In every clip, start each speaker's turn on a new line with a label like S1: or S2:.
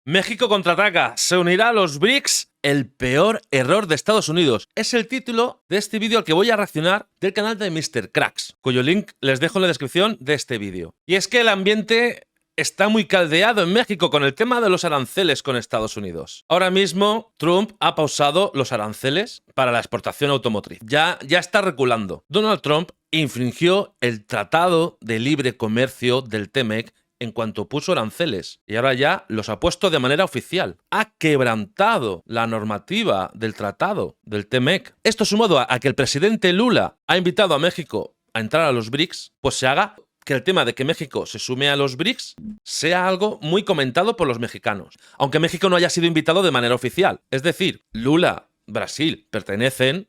S1: México contraataca, se unirá a los BRICS, el peor error de Estados Unidos. Es el título de este vídeo al que voy a reaccionar del canal de Mr. Cracks, cuyo link les dejo en la descripción de este vídeo. Y es que el ambiente está muy caldeado en México con el tema de los aranceles con Estados Unidos. Ahora mismo Trump ha pausado los aranceles para la exportación automotriz. Ya está reculando. Donald Trump infringió el Tratado de Libre Comercio del TEMEC en cuanto puso aranceles, y ahora ya los ha puesto de manera oficial. Ha quebrantado la normativa del tratado del TEMEC. Esto sumado a que el presidente Lula ha invitado a México a entrar a los BRICS, pues se haga que el tema de que México se sume a los BRICS sea algo muy comentado por los mexicanos, aunque México no haya sido invitado de manera oficial. Es decir, Lula, Brasil pertenecen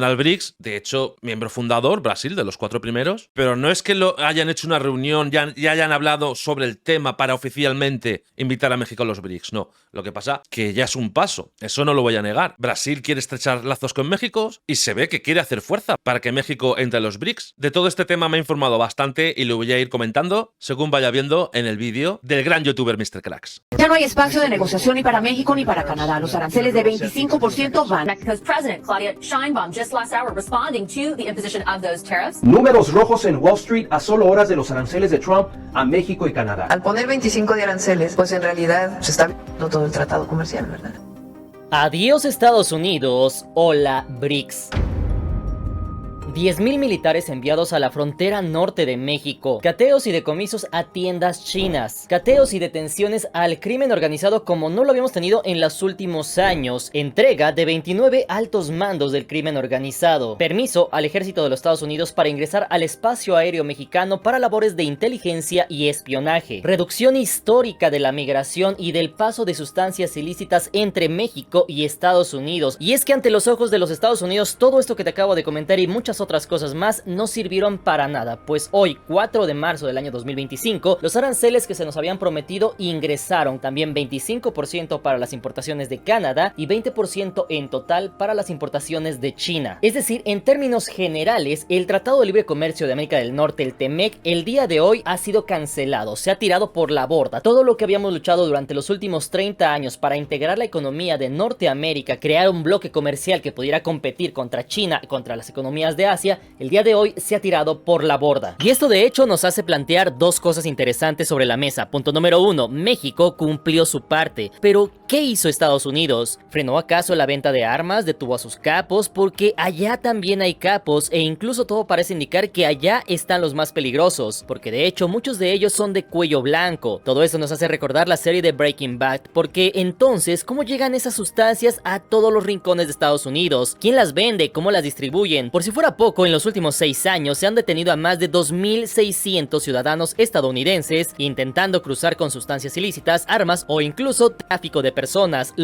S1: al BRICS, de hecho, miembro fundador, Brasil, de los 4 primeros, pero no es que hayan hecho una reunión y hayan hablado sobre el tema para oficialmente invitar a México a los BRICS, no. Lo que pasa que ya es un paso, eso no lo voy a negar. Brasil quiere estrechar lazos con México y se ve que quiere hacer fuerza para que México entre a los BRICS. De todo este tema me he informado bastante y lo voy a ir comentando según vaya viendo en el vídeo del gran youtuber Mr. Cracks.
S2: Ya no hay espacio de negociación ni para México ni para Canadá. Los aranceles de 25% van.
S3: Mexico's President Claudia Sheinbaum just last hour responding to the imposition of those tariffs.
S4: Números rojos en Wall Street a solo horas de los aranceles de Trump a México y Canadá.
S5: Al poner 25 de aranceles, pues en realidad se está viendo todo el tratado comercial, ¿verdad?
S6: Adiós Estados Unidos, hola BRICS. 10.000 militares enviados a la frontera norte de México, cateos y decomisos a tiendas chinas, cateos y detenciones al crimen organizado como no lo habíamos tenido en los últimos años, entrega de 29 altos mandos del crimen organizado, permiso al ejército de los Estados Unidos para ingresar al espacio aéreo mexicano para labores de inteligencia y espionaje, reducción histórica de la migración y del paso de sustancias ilícitas entre México y Estados Unidos. Y es que ante los ojos de los Estados Unidos todo esto que te acabo de comentar y muchas otras cosas más no sirvieron para nada, pues hoy 4 de marzo del año 2025 los aranceles que se nos habían prometido ingresaron, también 25% para las importaciones de Canadá y 20% en total para las importaciones de China. Es decir, en términos generales, el Tratado de Libre Comercio de América del Norte, el TEMEC, el día de hoy ha sido cancelado, se ha tirado por la borda. Todo lo que habíamos luchado durante los últimos 30 años para integrar la economía de Norteamérica, crear un bloque comercial que pudiera competir contra China y contra las economías de Asia, el día de hoy se ha tirado por la borda. Y esto de hecho nos hace plantear dos cosas interesantes sobre la mesa. Punto número 1, México cumplió su parte, pero ¿qué hizo Estados Unidos? ¿Frenó acaso la venta de armas? ¿Detuvo a sus capos? Porque allá también hay capos e incluso todo parece indicar que allá están los más peligrosos, porque de hecho muchos de ellos son de cuello blanco. Todo eso nos hace recordar la serie de Breaking Bad, porque entonces, ¿cómo llegan esas sustancias a todos los rincones de Estados Unidos? ¿Quién las vende? ¿Cómo las distribuyen? Por si fuera poco, en los últimos 6 años se han detenido a más de 2.600 ciudadanos estadounidenses intentando cruzar con sustancias ilícitas, armas o incluso tráfico de personas.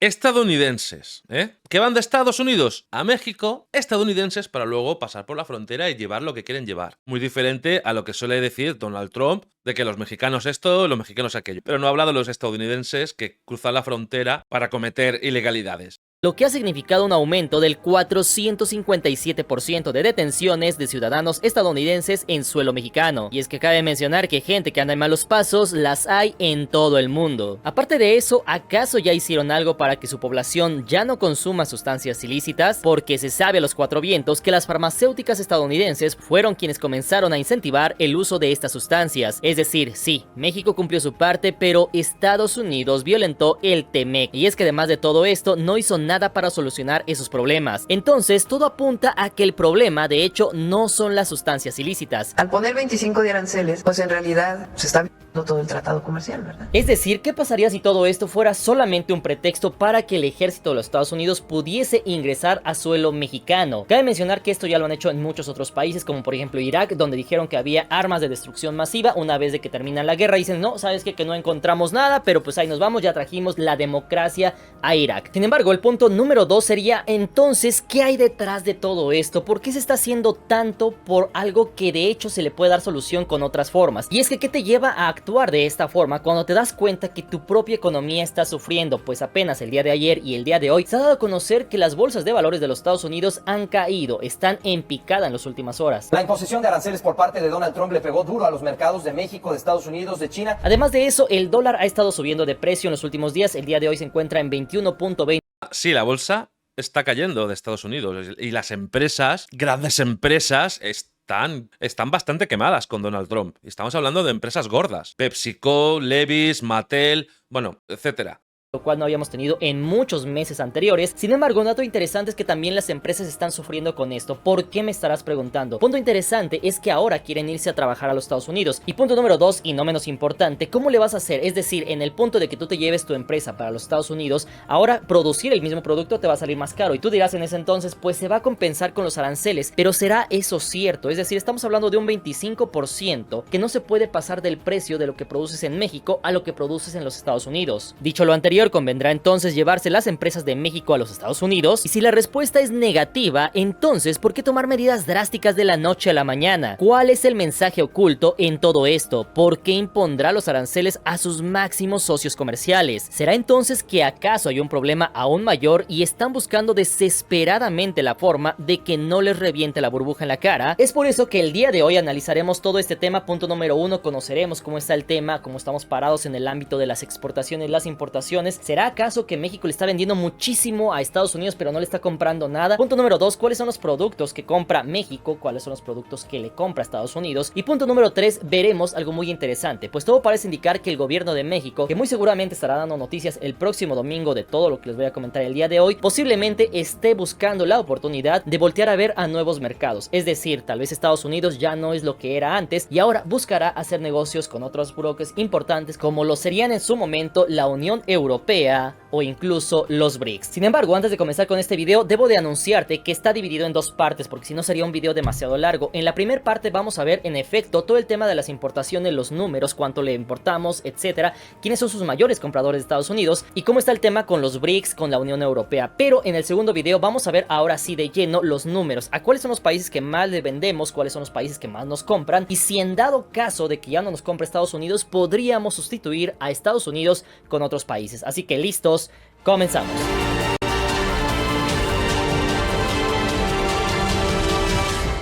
S1: Estadounidenses, que van de Estados Unidos a México, estadounidenses para luego pasar por la frontera y llevar lo que quieren llevar. Muy diferente a lo que suele decir Donald Trump, de que los mexicanos esto, los mexicanos aquello. Pero no habla de los estadounidenses que cruzan la frontera para cometer ilegalidades.
S6: Lo que ha significado un aumento del 457% de detenciones de ciudadanos estadounidenses en suelo mexicano. Y es que cabe mencionar que gente que anda en malos pasos las hay en todo el mundo. Aparte de eso, ¿acaso ya hicieron algo para que su población ya no consuma sustancias ilícitas? Porque se sabe a los 4 vientos que las farmacéuticas estadounidenses fueron quienes comenzaron a incentivar el uso de estas sustancias. Es decir, sí, México cumplió su parte, pero Estados Unidos violentó el TEMEC. Y es que además de todo esto, no hizo nada para solucionar esos problemas. Entonces, todo apunta a que el problema, de hecho, no son las sustancias ilícitas.
S5: Al poner 25 de aranceles, pues en realidad se está viendo todo el tratado comercial, ¿verdad?
S6: Es decir, ¿qué pasaría si todo esto fuera solamente un pretexto para que el ejército de los Estados Unidos pudiese ingresar a suelo mexicano? Cabe mencionar que esto ya lo han hecho en muchos otros países, como por ejemplo Irak, donde dijeron que había armas de destrucción masiva. Una vez de que termina la guerra, dicen, no, ¿sabes qué? Que no encontramos nada, pero pues ahí nos vamos, ya trajimos la democracia a Irak. Sin embargo, el punto punto número 2 sería entonces, ¿qué hay detrás de todo esto? ¿Por qué se está haciendo tanto por algo que de hecho se le puede dar solución con otras formas? Y es que ¿qué te lleva a actuar de esta forma cuando te das cuenta que tu propia economía está sufriendo? Pues apenas el día de ayer y el día de hoy se ha dado a conocer que las bolsas de valores de los Estados Unidos han caído, están en picada en las últimas horas.
S7: La imposición de aranceles por parte de Donald Trump le pegó duro a los mercados de México, de Estados Unidos, de China.
S6: Además de eso, el dólar ha estado subiendo de precio en los últimos días. El día de hoy se encuentra en 21.20.
S1: Sí, la bolsa está cayendo de Estados Unidos y las empresas, grandes empresas, están bastante quemadas con Donald Trump. Y estamos hablando de empresas gordas. PepsiCo, Levi's, Mattel, bueno, etcétera.
S6: Lo cual no habíamos tenido en muchos meses anteriores. Sin embargo, un dato interesante es que también las empresas están sufriendo con esto. ¿Por qué me estarás preguntando? Punto interesante es que ahora quieren irse a trabajar a los Estados Unidos. Y punto número 2, y no menos importante, ¿cómo le vas a hacer? Es decir, en el punto de que tú te lleves tu empresa para los Estados Unidos, ahora producir el mismo producto te va a salir más caro. Y tú dirás en ese entonces, pues se va a compensar con los aranceles. Pero ¿será eso cierto? Es decir, estamos hablando de un 25% que no se puede pasar del precio de lo que produces en México a lo que produces en los Estados Unidos. Dicho lo anterior, convendrá entonces llevarse las empresas de México a los Estados Unidos. Y si la respuesta es negativa, entonces ¿por qué tomar medidas drásticas de la noche a la mañana? ¿Cuál es el mensaje oculto en todo esto? ¿Por qué impondrá los aranceles a sus máximos socios comerciales? ¿Será entonces que acaso hay un problema aún mayor y están buscando desesperadamente la forma de que no les reviente la burbuja en la cara? Es por eso que el día de hoy analizaremos todo este tema. Punto número 1, conoceremos cómo está el tema, cómo estamos parados en el ámbito de las exportaciones, las importaciones. ¿Será acaso que México le está vendiendo muchísimo a Estados Unidos pero no le está comprando nada? Punto número 2, ¿cuáles son los productos que compra México? ¿Cuáles son los productos que le compra Estados Unidos? Y punto número 3, veremos algo muy interesante, pues todo parece indicar que el gobierno de México, que muy seguramente estará dando noticias el próximo domingo de todo lo que les voy a comentar el día de hoy, posiblemente esté buscando la oportunidad de voltear a ver a nuevos mercados. Es decir, tal vez Estados Unidos ya no es lo que era antes y ahora buscará hacer negocios con otros bloques importantes como lo serían en su momento la Unión Europea o incluso los BRICS. Sin embargo, antes de comenzar con este video, debo de anunciarte que está dividido en dos partes, porque si no sería un video demasiado largo. En la primera parte vamos a ver en efecto todo el tema de las importaciones, los números, cuánto le importamos, etcétera, quiénes son sus mayores compradores de Estados Unidos y cómo está el tema con los BRICS, con la Unión Europea. Pero en el segundo video vamos a ver ahora sí de lleno los números, a cuáles son los países que más le vendemos, cuáles son los países que más nos compran y si en dado caso de que ya no nos compre Estados Unidos, podríamos sustituir a Estados Unidos con otros países. Así que listos, comenzamos.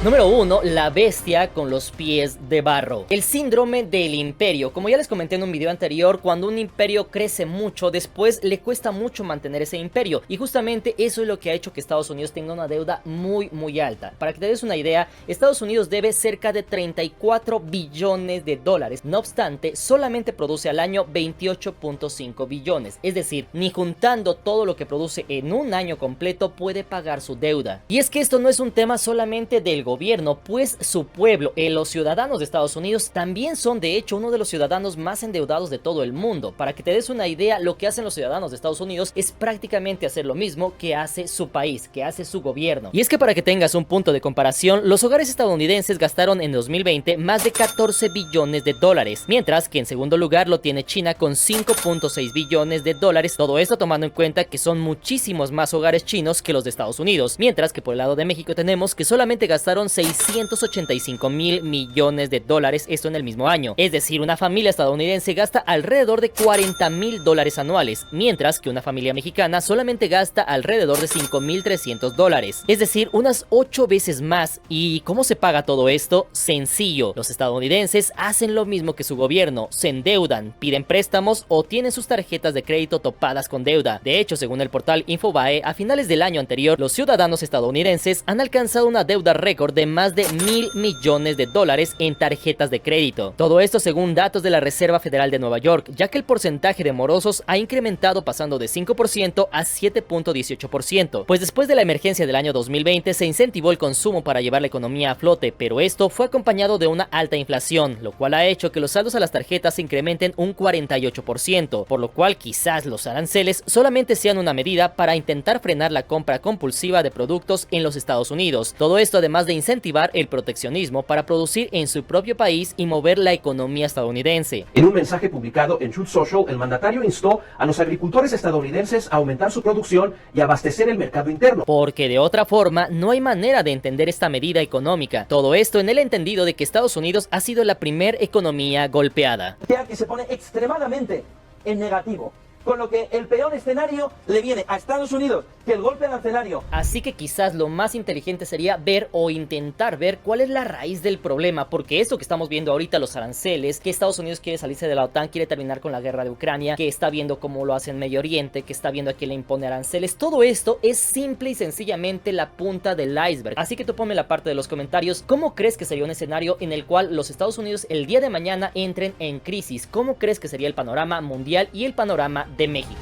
S6: Número 1, la bestia con los pies de barro. El síndrome del imperio. Como ya les comenté en un video anterior, cuando un imperio crece mucho, después le cuesta mucho mantener ese imperio. Y justamente eso es lo que ha hecho que Estados Unidos tenga una deuda muy alta. Para que te des una idea, Estados Unidos debe cerca de 34 billones de dólares. No obstante, solamente produce al año 28.5 billones. Es decir, ni juntando todo lo que produce en un año completo puede pagar su deuda. Y es que esto no es un tema solamente del gobierno, pues su pueblo, los ciudadanos de Estados Unidos también son de hecho uno de los ciudadanos más endeudados de todo el mundo. Para que te des una idea, lo que hacen los ciudadanos de Estados Unidos es prácticamente hacer lo mismo que hace su país, que hace su gobierno. Y es que para que tengas un punto de comparación, los hogares estadounidenses gastaron en 2020 más de 14 billones de dólares, mientras que en segundo lugar lo tiene China con 5.6 billones de dólares, todo esto tomando en cuenta que son muchísimos más hogares chinos que los de Estados Unidos, mientras que por el lado de México tenemos que solamente gastaron 685 mil millones de dólares, esto en el mismo año. Es decir, una familia estadounidense gasta alrededor de 40 mil dólares anuales, mientras que una familia mexicana solamente gasta alrededor de 5.300 dólares. Es decir, unas 8 veces más. ¿Y cómo se paga todo esto? Sencillo. Los estadounidenses hacen lo mismo que su gobierno, se endeudan, piden préstamos o tienen sus tarjetas de crédito topadas con deuda. De hecho, según el portal Infobae, a finales del año anterior, los ciudadanos estadounidenses han alcanzado una deuda récord de más de 1.000 millones de dólares en tarjetas de crédito. Todo esto según datos de la Reserva Federal de Nueva York, ya que el porcentaje de morosos ha incrementado pasando de 5% a 7.18%. Pues después de la emergencia del año 2020 se incentivó el consumo para llevar la economía a flote, pero esto fue acompañado de una alta inflación, lo cual ha hecho que los saldos a las tarjetas se incrementen un 48%, por lo cual quizás los aranceles solamente sean una medida para intentar frenar la compra compulsiva de productos en los Estados Unidos. Todo esto además de incentivar el proteccionismo para producir en su propio país y mover la economía estadounidense.
S4: En un mensaje publicado en Truth Social, el mandatario instó a los agricultores estadounidenses a aumentar su producción y abastecer el mercado interno.
S6: Porque de otra forma no hay manera de entender esta medida económica. Todo esto en el entendido de que Estados Unidos ha sido la primer economía golpeada.
S7: Que se pone extremadamente en negativo, con lo que el peor escenario le viene a Estados Unidos que el golpe arancelario.
S6: Así que quizás lo más inteligente sería ver o intentar ver cuál es la raíz del problema, porque esto que estamos viendo ahorita, los aranceles, que Estados Unidos quiere salirse de la OTAN, quiere terminar con la guerra de Ucrania, que está viendo cómo lo hace en Medio Oriente, que está viendo a quién le impone aranceles, todo esto es simple y sencillamente la punta del iceberg. Así que tú ponme la parte de los comentarios, ¿cómo crees que sería un escenario en el cual los Estados Unidos el día de mañana entren en crisis? ¿Cómo crees que sería el panorama mundial y el panorama de México?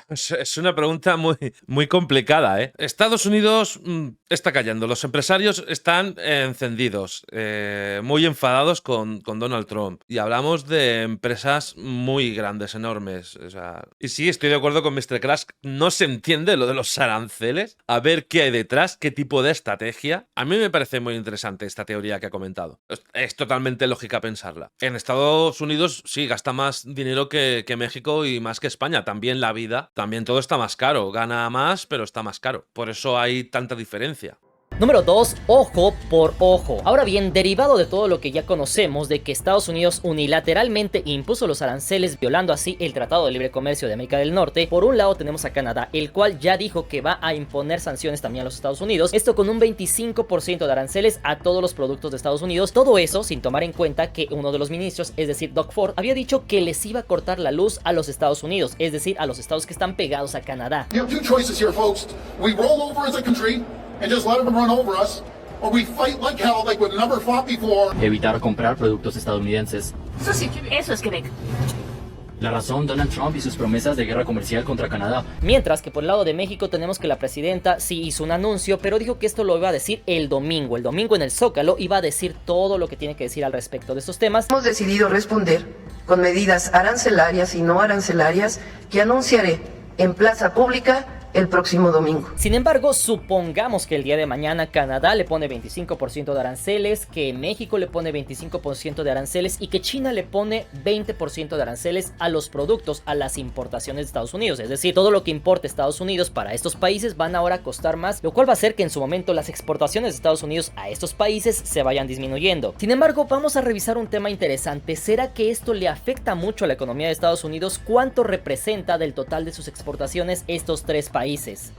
S1: Es una pregunta muy complicada, ¿eh? Estados Unidos está callando. Los empresarios están encendidos, muy enfadados con Donald Trump. Y hablamos de empresas muy grandes, enormes. O sea, y sí, estoy de acuerdo con Mr. Crash. No se entiende lo de los aranceles. A ver qué hay detrás, qué tipo de estrategia. A mí me parece muy interesante esta teoría que ha comentado. Es totalmente lógica pensarla. En Estados Unidos sí, gasta más dinero que México y más que España. También la vida. También todo está más caro, gana más, pero está más caro. Por eso hay tanta diferencia.
S6: Número 2, ojo por ojo. Ahora bien, derivado de todo lo que ya conocemos de que Estados Unidos unilateralmente impuso los aranceles, violando así el Tratado de Libre Comercio de América del Norte, por un lado tenemos a Canadá, el cual ya dijo que va a imponer sanciones también a los Estados Unidos, esto con un 25% de aranceles a todos los productos de Estados Unidos, todo eso sin tomar en cuenta que uno de los ministros, es decir, Doug Ford, había dicho que les iba a cortar la luz a los Estados Unidos, es decir, a los estados que están pegados a Canadá.
S8: You have two choices here, folks. We roll over as a country and just let them run over us, or we fight like hell like we've never fought before.
S9: Evitar comprar productos estadounidenses.
S2: Eso es Quebec.
S9: La razón, Donald Trump y sus promesas de guerra comercial contra Canadá.
S6: Mientras que por el lado de México tenemos que la presidenta sí hizo un anuncio, pero dijo que esto lo iba a decir el domingo. El domingo en el Zócalo iba a decir todo lo que tiene que decir al respecto de estos temas.
S5: Hemos decidido responder con medidas arancelarias y no arancelarias que anunciaré en plaza pública el próximo domingo.
S6: Sin embargo, supongamos que el día de mañana Canadá le pone 25% de aranceles, que México le pone 25% de aranceles y que China le pone 20% de aranceles a los productos, a las importaciones de Estados Unidos. Es decir, todo lo que importe Estados Unidos para estos países van ahora a costar más, lo cual va a hacer que en su momento las exportaciones de Estados Unidos a estos países se vayan disminuyendo. Sin embargo, vamos a revisar un tema interesante. ¿Será que esto le afecta mucho a la economía de Estados Unidos? ¿Cuánto representa del total de sus exportaciones estos tres países?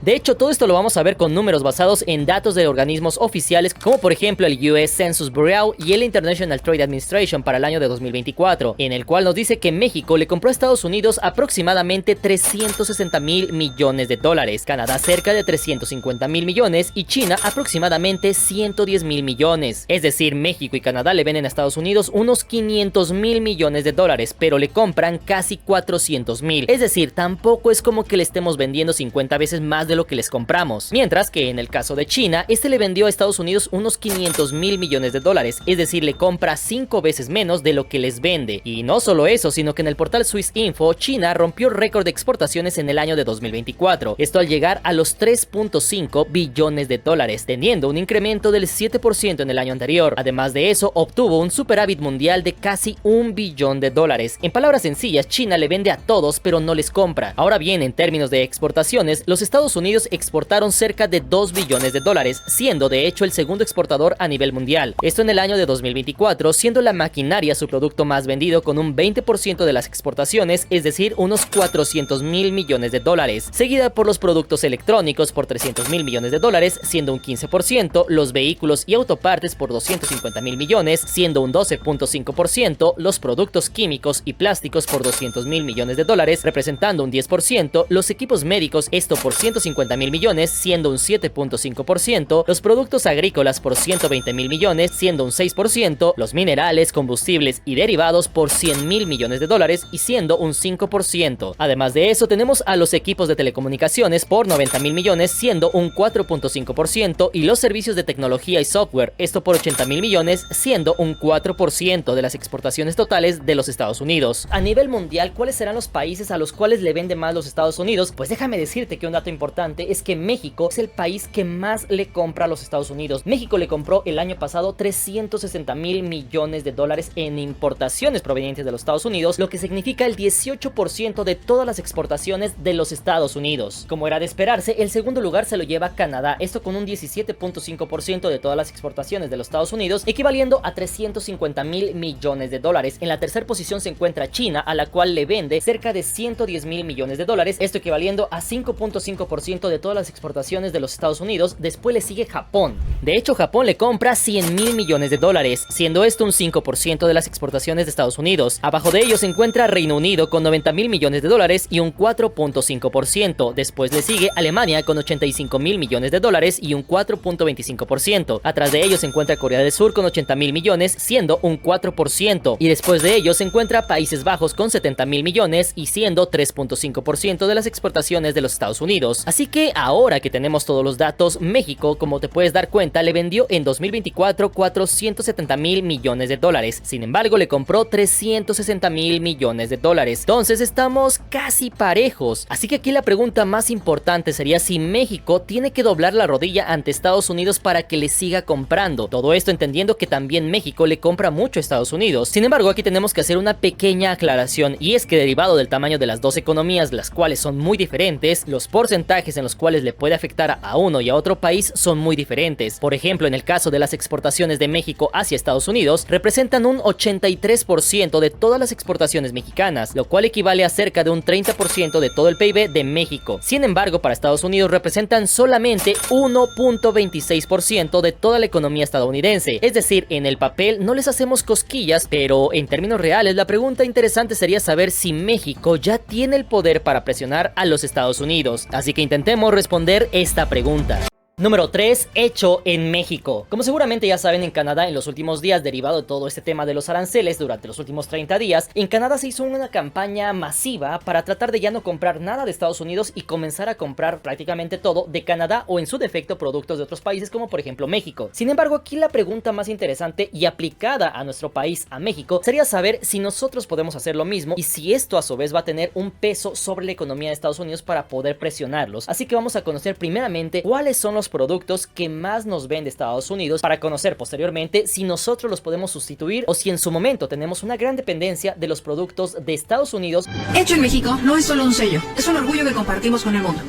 S6: De hecho, todo esto lo vamos a ver con números basados en datos de organismos oficiales, como por ejemplo el US Census Bureau y el International Trade Administration para el año de 2024, en el cual nos dice que México le compró a Estados Unidos aproximadamente 360,000 millones de dólares, Canadá cerca de 350,000 millones y China aproximadamente 110,000 millones. Es decir, México y Canadá le venden a Estados Unidos unos 500,000 millones de dólares, pero le compran casi 400,000. Es decir, tampoco es como que le estemos vendiendo 50 veces más de lo que les compramos. Mientras que en el caso de China, este le vendió a Estados Unidos unos 500,000 millones de dólares, es decir, le compra 5 veces menos de lo que les vende. Y no solo eso, sino que en el portal Swiss Info, China rompió récord de exportaciones en el año de 2024, esto al llegar a los 3.5 billones de dólares, teniendo un incremento del 7% en el año anterior. Además de eso, obtuvo un superávit mundial de casi 1 billón de dólares. En palabras sencillas, China le vende a todos, pero no les compra. Ahora bien, en términos de exportaciones, los Estados Unidos exportaron cerca de 2 billones de dólares, siendo de hecho el segundo exportador a nivel mundial. Esto en el año de 2024, siendo la maquinaria su producto más vendido con un 20% de las exportaciones, es decir, unos 400,000 millones de dólares, seguida por los productos electrónicos por 300,000 millones de dólares, siendo un 15%, los vehículos y autopartes por 250,000 millones, siendo un 12.5%, los productos químicos y plásticos por 200,000 millones de dólares, representando un 10%, los equipos médicos, esto por 150,000 millones, siendo un 7.5%, los productos agrícolas por 120,000 millones, siendo un 6%, los minerales, combustibles y derivados por 100,000 millones de dólares y siendo un 5%. Además de eso, tenemos a los equipos de telecomunicaciones por 90,000 millones, siendo un 4.5%, y los servicios de tecnología y software, esto por 80,000 millones, siendo un 4% de las exportaciones totales de los Estados Unidos. A nivel mundial, ¿cuáles serán los países a los cuales le vende más los Estados Unidos? Pues déjame decirte que un dato importante es que México es el país que más le compra a los Estados Unidos. México le compró el año pasado 360,000 millones de dólares en importaciones provenientes de los Estados Unidos, lo que significa el 18% de todas las exportaciones de los Estados Unidos. Como era de esperarse, el segundo lugar se lo lleva Canadá, esto con un 17.5% de todas las exportaciones de los Estados Unidos, equivaliendo a 350,000 millones de dólares. En la tercera posición se encuentra China, a la cual le vende cerca de 110,000 millones de dólares, esto equivaliendo a 5.5% de todas las exportaciones de los Estados Unidos. Después le sigue Japón. De hecho, Japón le compra 100,000 millones de dólares, siendo esto un 5% de las exportaciones de Estados Unidos. Abajo de ellos se encuentra Reino Unido con 90,000 millones de dólares y un 4.5%. Después le sigue Alemania con 85,000 millones de dólares y un 4.25%. Atrás de ellos se encuentra Corea del Sur con 80,000 millones, siendo un 4%. Y después de ellos se encuentra Países Bajos con 70,000 millones y siendo 3.5% de las exportaciones de los Estados Unidos. Así que ahora que tenemos todos los datos, México, como te puedes dar cuenta, le vendió en 2024 470,000 millones de dólares. Sin embargo, le compró 360,000 millones de dólares. Entonces estamos casi parejos. Así que aquí la pregunta más importante sería si México tiene que doblar la rodilla ante Estados Unidos para que le siga comprando. Todo esto entendiendo que también México le compra mucho a Estados Unidos. Sin embargo, aquí tenemos que hacer una pequeña aclaración, y es que derivado del tamaño de las dos economías, las cuales son muy diferentes, los porcentajes en los cuales le puede afectar a uno y a otro país son muy diferentes. Por ejemplo, en el caso de las exportaciones de México hacia Estados Unidos, representan un 83% de todas las exportaciones mexicanas, lo cual equivale a cerca de un 30% de todo el PIB de México. Sin embargo, para Estados Unidos representan solamente 1.26% de toda la economía estadounidense. Es decir, en el papel no les hacemos cosquillas, pero en términos reales la pregunta interesante sería saber si México ya tiene el poder para presionar a los Estados Unidos. Así que intentemos responder esta pregunta. Número 3, hecho en México. Como seguramente ya saben, en Canadá en los últimos días, derivado de todo este tema de los aranceles durante los últimos 30 días, en Canadá se hizo una campaña masiva para tratar de ya no comprar nada de Estados Unidos y comenzar a comprar prácticamente todo de Canadá o en su defecto productos de otros países como por ejemplo México. Sin embargo, aquí la pregunta más interesante y aplicada a nuestro país, a México, sería saber si nosotros podemos hacer lo mismo y si esto a su vez va a tener un peso sobre la economía de Estados Unidos para poder presionarlos. Así que vamos a conocer primeramente cuáles son los productos que más nos vende Estados Unidos, para conocer posteriormente si nosotros los podemos sustituir o si en su momento tenemos una gran dependencia de los productos de Estados Unidos.
S2: Hecho en México no es solo un sello, es un orgullo que compartimos con el mundo.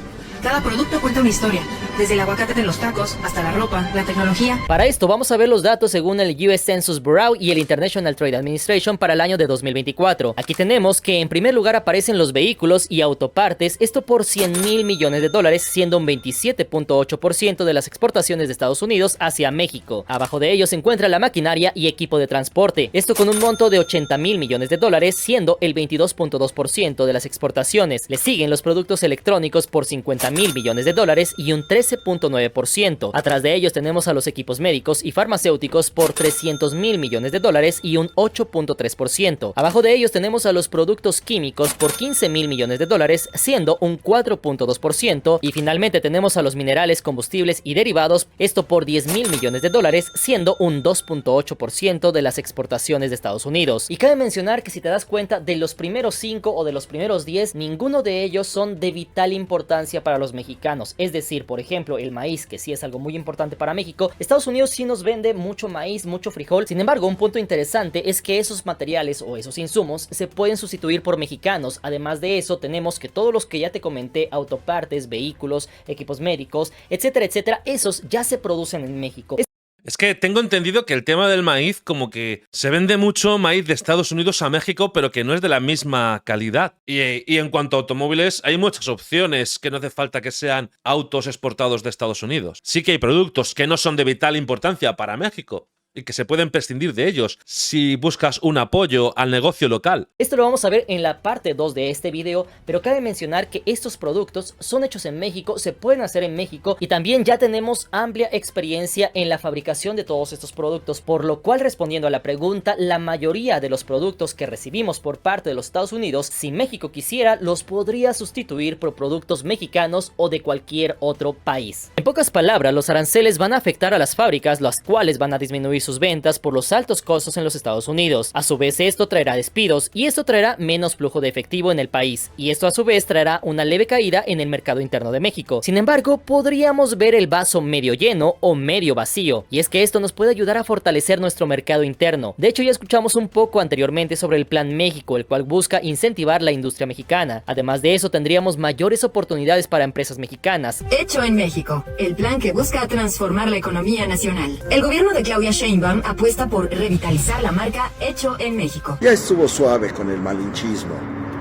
S2: Cada producto cuenta una historia, desde el aguacate de los tacos hasta la ropa, la tecnología.
S6: Para esto vamos a ver los datos según el US Census Bureau y el International Trade Administration para el año de 2024. Aquí tenemos que en primer lugar aparecen los vehículos y autopartes, esto por 100,000 millones de dólares, siendo un 27.8% de las exportaciones de Estados Unidos hacia México. Abajo de ellos se encuentra la maquinaria y equipo de transporte, esto con un monto de 80,000 millones de dólares, siendo el 22.2% de las exportaciones. Le siguen los productos electrónicos por 50,000 millones de dólares y un 13.9%. Atrás de ellos tenemos a los equipos médicos y farmacéuticos por 300,000 millones de dólares y un 8.3%. Abajo de ellos tenemos a los productos químicos por 15,000 millones de dólares, siendo un 4.2%. Y finalmente tenemos a los minerales, combustibles y derivados, esto por 10,000 millones de dólares, siendo un 2.8% de las exportaciones de Estados Unidos. Y cabe mencionar que si te das cuenta, de los primeros 5 o de los primeros 10, ninguno de ellos son de vital importancia para los mexicanos. Es decir, por ejemplo, el maíz, que sí es algo muy importante para México. Estados Unidos sí nos vende mucho maíz, mucho frijol. Sin embargo, un punto interesante es que esos materiales o esos insumos se pueden sustituir por mexicanos. Además de eso, tenemos que todos los que ya te comenté, autopartes, vehículos, equipos médicos, etcétera, etcétera, esos ya se producen en México.
S1: Es que tengo entendido que el tema del maíz, como que se vende mucho maíz de Estados Unidos a México, pero que no es de la misma calidad. Y en cuanto a automóviles, hay muchas opciones que no hace falta que sean autos exportados de Estados Unidos. Sí que hay productos que no son de vital importancia para México y que se pueden prescindir de ellos si buscas un apoyo al negocio local.
S6: Esto lo vamos a ver en la parte 2 de este video, pero cabe mencionar que estos productos son hechos en México, se pueden hacer en México y también ya tenemos amplia experiencia en la fabricación de todos estos productos, por lo cual, respondiendo a la pregunta, la mayoría de los productos que recibimos por parte de los Estados Unidos, si México quisiera, los podría sustituir por productos mexicanos o de cualquier otro país. En pocas palabras, los aranceles van a afectar a las fábricas, las cuales van a disminuir disminuir sus ventas por los altos costos en los Estados Unidos. A su vez esto traerá despidos y esto traerá menos flujo de efectivo en el país y esto a su vez traerá una leve caída en el mercado interno de México. Sin embargo, podríamos ver el vaso medio lleno o medio vacío, y es que esto nos puede ayudar a fortalecer nuestro mercado interno. De hecho, ya escuchamos un poco anteriormente sobre el Plan México, el cual busca incentivar la industria mexicana. Además de eso, tendríamos mayores oportunidades para empresas mexicanas.
S2: Hecho en México, el plan que busca transformar la economía nacional. El gobierno de Claudia Sheinbaum apuesta por revitalizar la marca Hecho en México.
S10: Ya estuvo suave con el malinchismo,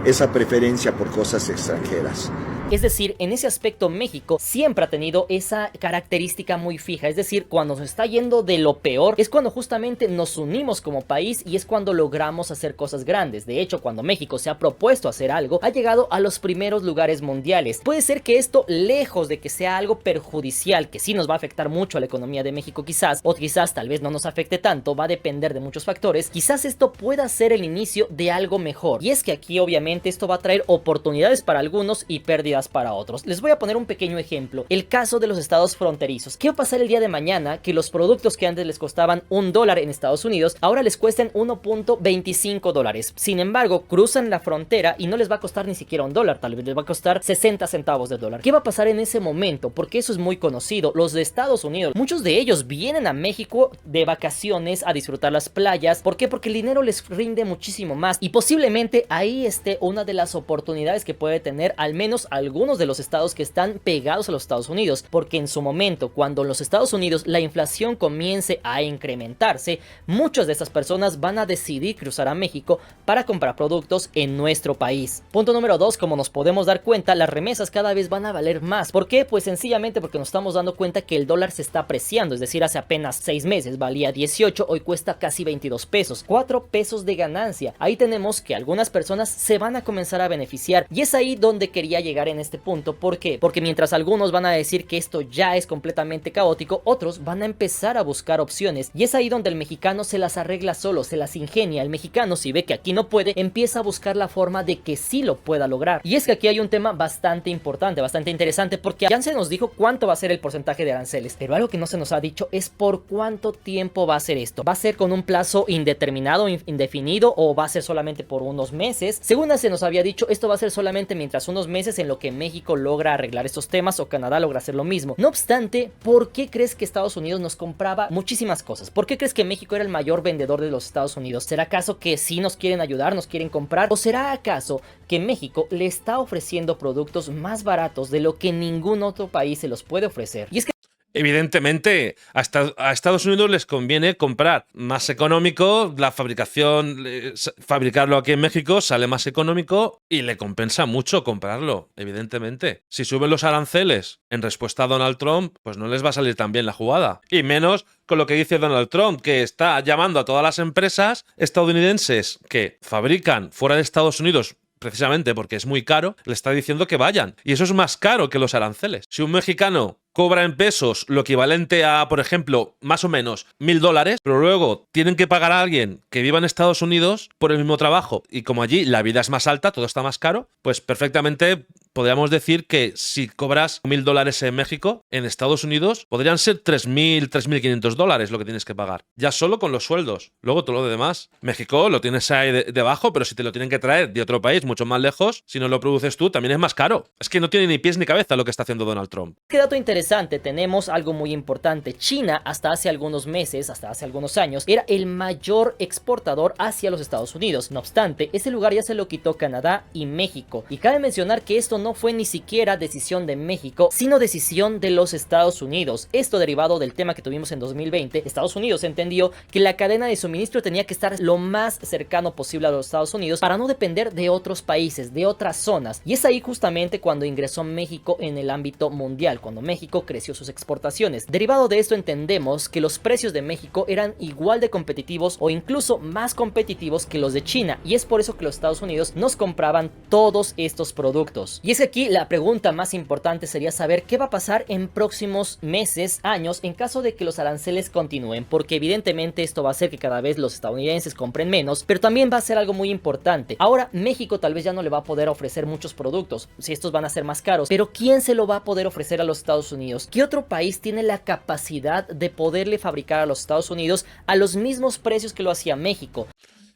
S10: esa preferencia por cosas extranjeras.
S6: Es decir, en ese aspecto México siempre ha tenido esa característica muy fija, es decir, cuando nos está yendo de lo peor es cuando justamente nos unimos como país y es cuando logramos hacer cosas grandes. De hecho, cuando México se ha propuesto hacer algo, ha llegado a los primeros lugares mundiales. Puede ser que esto, lejos de que sea algo perjudicial, que sí nos va a afectar mucho a la economía de México quizás, o quizás tal vez no nos afecte tanto, va a depender de muchos factores, quizás esto pueda ser el inicio de algo mejor. Y es que aquí obviamente esto va a traer oportunidades para algunos y pérdidas para otros. Les voy a poner un pequeño ejemplo, el caso de los estados fronterizos. ¿Qué va a pasar el día de mañana que los productos que antes les costaban $1 en Estados Unidos ahora les cuesten $1.25? Sin embargo, cruzan la frontera y no les va a costar ni siquiera $1, tal vez les va a costar 60 centavos de dólar. ¿Qué va a pasar en ese momento? Porque eso es muy conocido. Los de Estados Unidos, muchos de ellos vienen a México de vacaciones a disfrutar las playas. ¿Por qué? Porque el dinero les rinde muchísimo más y posiblemente ahí esté una de las oportunidades que puede tener al menos algunos de los estados que están pegados a los Estados Unidos, porque en su momento, cuando en los Estados Unidos la inflación comience a incrementarse, muchas de estas personas van a decidir cruzar a México para comprar productos en nuestro país. Punto número 2, como nos podemos dar cuenta, las remesas cada vez van a valer más. ¿Por qué? Pues sencillamente porque nos estamos dando cuenta que el dólar se está apreciando, es decir, hace apenas 6 meses valía 18, hoy cuesta casi 22 pesos, 4 pesos de ganancia. Ahí tenemos que algunas personas se van a comenzar a beneficiar y es ahí donde quería llegar en este punto. ¿Por qué? Porque mientras algunos van a decir que esto ya es completamente caótico, otros van a empezar a buscar opciones y es ahí donde el mexicano se las arregla solo, se las ingenia. El mexicano, si ve que aquí no puede, empieza a buscar la forma de que sí lo pueda lograr. Y es que aquí hay un tema bastante importante, bastante interesante, porque ya se nos dijo cuánto va a ser el porcentaje de aranceles, pero algo que no se nos ha dicho es por cuánto tiempo va a ser esto. ¿Va a ser con un plazo indeterminado, indefinido, o va a ser solamente por unos meses? Según se nos había dicho, esto va a ser solamente mientras unos meses en lo que México logra arreglar estos temas o Canadá logra hacer lo mismo. No obstante, ¿por qué crees que Estados Unidos nos compraba muchísimas cosas? ¿Por qué crees que México era el mayor vendedor de los Estados Unidos? ¿Será acaso que sí nos quieren ayudar, nos quieren comprar? ¿O será acaso que México le está ofreciendo productos más baratos de lo que ningún otro país se los puede ofrecer? Y es que
S1: evidentemente, a Estados Unidos les conviene comprar más económico, la fabricación, fabricarlo aquí en México sale más económico y le compensa mucho comprarlo, evidentemente. Si suben los aranceles en respuesta a Donald Trump, pues no les va a salir tan bien la jugada. Y menos con lo que dice Donald Trump, que está llamando a todas las empresas estadounidenses que fabrican fuera de Estados Unidos, precisamente porque es muy caro, le está diciendo que vayan. Y eso es más caro que los aranceles. Si un mexicano cobra en pesos lo equivalente a, por ejemplo, más o menos $1.000, pero luego tienen que pagar a alguien que viva en Estados Unidos por el mismo trabajo, y como allí la vida es más alta, todo está más caro, pues perfectamente podríamos decir que si cobras $1.000 en México, en Estados Unidos podrían ser $3.000, $3.500 lo que tienes que pagar, ya solo con los sueldos. Luego todo lo demás, México lo tienes ahí debajo, pero si te lo tienen que traer de otro país mucho más lejos, si no lo produces tú, también es más caro. Es que no tiene ni pies ni cabeza lo que está haciendo Donald Trump.
S6: ¿Qué dato interesante? Tenemos algo muy importante. China, hasta hace algunos meses, hasta hace algunos años, era el mayor exportador hacia los Estados Unidos. No obstante, ese lugar ya se lo quitó Canadá y México. Y cabe mencionar que esto no fue ni siquiera decisión de México, sino decisión de los Estados Unidos. Esto derivado del tema que tuvimos en 2020. Estados Unidos entendió que la cadena de suministro tenía que estar lo más cercano posible a los Estados Unidos para no depender de otros países, de otras zonas. Y es ahí justamente cuando ingresó México en el ámbito mundial, cuando México creció sus exportaciones. Derivado de esto entendemos que los precios de México eran igual de competitivos o incluso más competitivos que los de China, y es por eso que los Estados Unidos nos compraban todos estos productos. Y Y es que aquí la pregunta más importante sería saber qué va a pasar en próximos meses, años, en caso de que los aranceles continúen, porque evidentemente esto va a hacer que cada vez los estadounidenses compren menos, pero también va a ser algo muy importante. Ahora México tal vez ya no le va a poder ofrecer muchos productos, si estos van a ser más caros, pero ¿quién se lo va a poder ofrecer a los Estados Unidos? ¿Qué otro país tiene la capacidad de poderle fabricar a los Estados Unidos a los mismos precios que lo hacía México?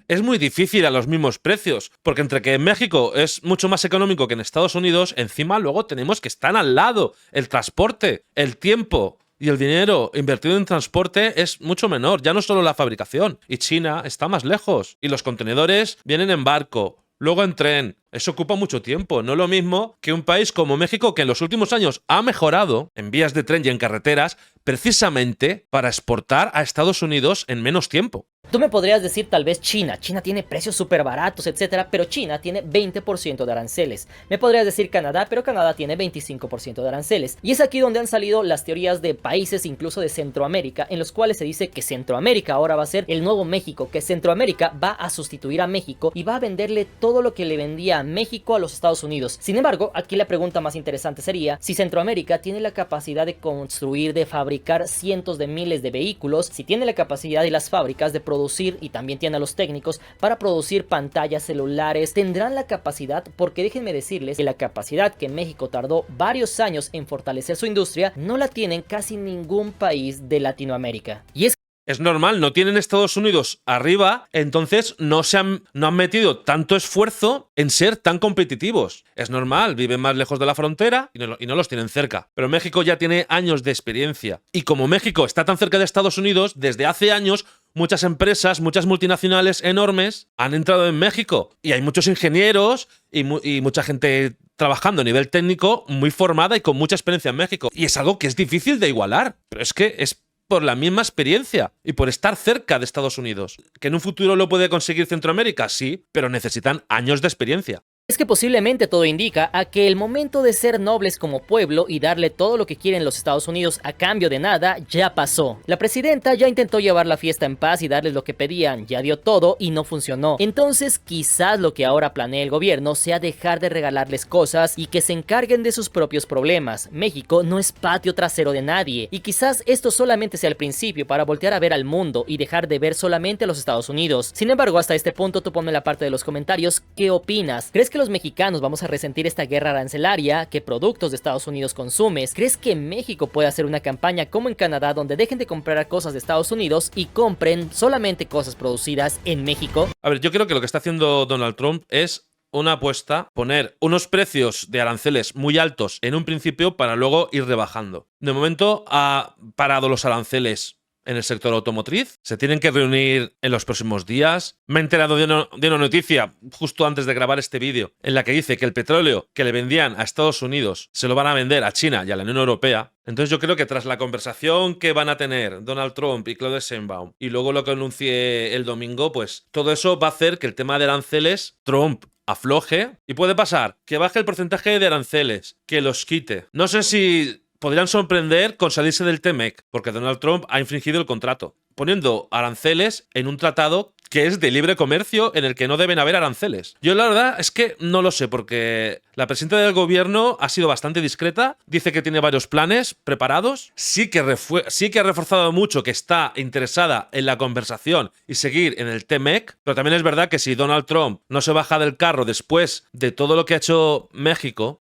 S1: Es muy difícil a los mismos precios, porque entre que en México es mucho más económico que en Estados Unidos, encima luego tenemos que estar al lado. El transporte, el tiempo y el dinero invertido en transporte es mucho menor, ya no solo la fabricación. Y China está más lejos. Y los contenedores vienen en barco, luego en tren. Eso ocupa mucho tiempo. No es lo mismo que un país como México, que en los últimos años ha mejorado en vías de tren y en carreteras, precisamente para exportar a Estados Unidos en menos tiempo.
S6: Tú me podrías decir tal vez China tiene precios súper baratos, etcétera, pero China tiene 20% de aranceles. Me podrías decir Canadá, pero Canadá tiene 25% de aranceles. Y es aquí donde han salido las teorías de países, incluso de Centroamérica, en los cuales se dice que Centroamérica ahora va a ser el nuevo México, que Centroamérica va a sustituir a México y va a venderle todo lo que le vendía a México a los Estados Unidos. Sin embargo, aquí la pregunta más interesante sería si Centroamérica tiene la capacidad de construir, de fabricar cientos de miles de vehículos, si tiene la capacidad y las fábricas de producir, y también tiene a los técnicos para producir pantallas celulares, tendrán la capacidad, porque déjenme decirles que la capacidad que México tardó varios años en fortalecer su industria, no la tienen casi ningún país de Latinoamérica. Y
S1: es normal, no tienen Estados Unidos arriba, entonces no han metido tanto esfuerzo en ser tan competitivos. Es normal, viven más lejos de la frontera y no los tienen cerca. Pero México ya tiene años de experiencia. Y como México está tan cerca de Estados Unidos, desde hace años muchas empresas, muchas multinacionales enormes han entrado en México. Y hay muchos ingenieros y mucha gente trabajando a nivel técnico muy formada y con mucha experiencia en México. Y es algo que es difícil de igualar. Pero es que es por la misma experiencia y por estar cerca de Estados Unidos. ¿Que en un futuro lo puede conseguir Centroamérica? Sí, pero necesitan años de experiencia.
S6: Es que posiblemente todo indica a que el momento de ser nobles como pueblo y darle todo lo que quieren los Estados Unidos a cambio de nada ya pasó. La presidenta ya intentó llevar la fiesta en paz y darles lo que pedían, ya dio todo y no funcionó. Entonces quizás lo que ahora planea el gobierno sea dejar de regalarles cosas y que se encarguen de sus propios problemas. México no es patio trasero de nadie y quizás esto solamente sea el principio para voltear a ver al mundo y dejar de ver solamente a los Estados Unidos. Sin embargo, hasta este punto tú ponme en la parte de los comentarios ¿qué opinas? ¿Crees que los mexicanos vamos a resentir esta guerra arancelaria? ¿Qué productos de Estados Unidos consumes? ¿Crees que México puede hacer una campaña como en Canadá donde dejen de comprar cosas de Estados Unidos y compren solamente cosas producidas en México?
S1: A ver, yo creo que lo que está haciendo Donald Trump es una apuesta, poner unos precios de aranceles muy altos en un principio para luego ir rebajando. De momento ha parado los aranceles en el sector automotriz. Se tienen que reunir en los próximos días. Me he enterado de una noticia justo antes de grabar este vídeo en la que dice que el petróleo que le vendían a Estados Unidos se lo van a vender a China y a la Unión Europea. Entonces yo creo que tras la conversación que van a tener Donald Trump y Claudia Sheinbaum y luego lo que anuncie el domingo, pues todo eso va a hacer que el tema de aranceles Trump afloje y puede pasar que baje el porcentaje de aranceles, que los quite. No sé si podrían sorprender con salirse del TMEC, porque Donald Trump ha infringido el contrato, poniendo aranceles en un tratado que es de libre comercio en el que no deben haber aranceles. Yo la verdad es que no lo sé, porque la presidenta del gobierno ha sido bastante discreta, dice que tiene varios planes preparados, sí que ha reforzado mucho que está interesada en la conversación y seguir en el TMEC, pero también es verdad que si Donald Trump no se baja del carro después de todo lo que ha hecho México